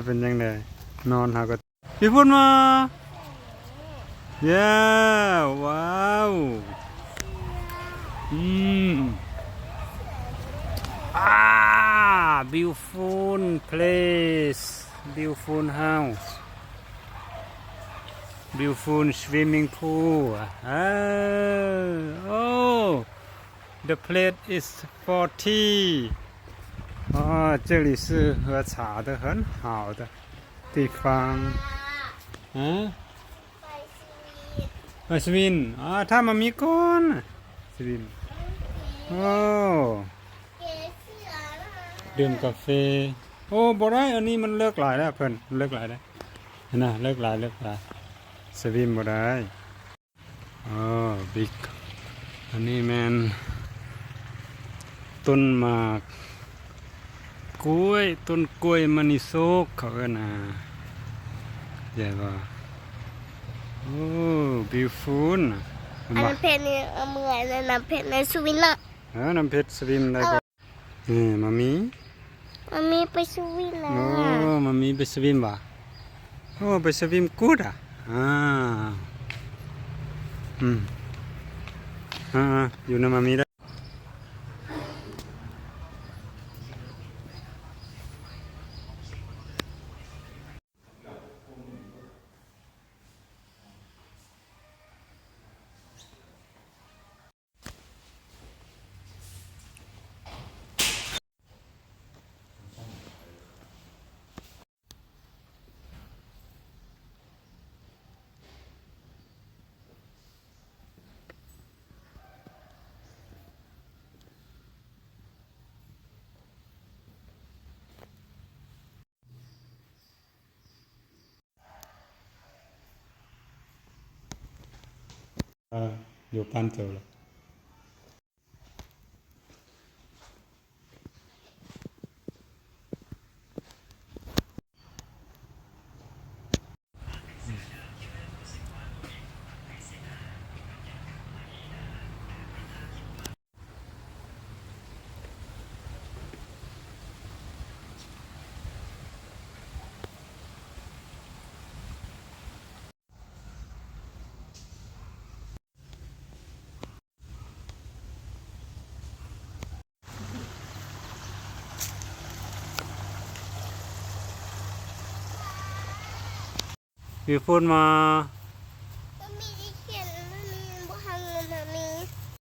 เป็นยังไงนอนหาก็พี่พูดมาเย้ว้าวอืมbeautiful place beautiful house beautiful swimming pool oh the place is for tea 这里是喝茶的很好的地方ไปสวินถ้ามามีก้อนสวินโอ้ดื่มกาแฟโอ้บ่ได้อันนี้มันเลิกหลายแล้วเพิ่นเลิกหลายแล้วนะเลิกหลายสวินบ่ได้บิ๊กอันนี้แมนต้นหมากกล้วยต้นกล้วยมณีโซกเขาเอิ้นใหญ่ป่ะโอ้ beautiful อันนั้นเพชรนี่เมื่อยเลยน้ำเพชรในสวินละน้ำเพชรสวิมได้ป่ะมามีไปสวินละมามีไปสวิมป่ะไปสวิมกูดอยู่นะมามีได้อยู่ปันเจอแล้วพี่พูดมา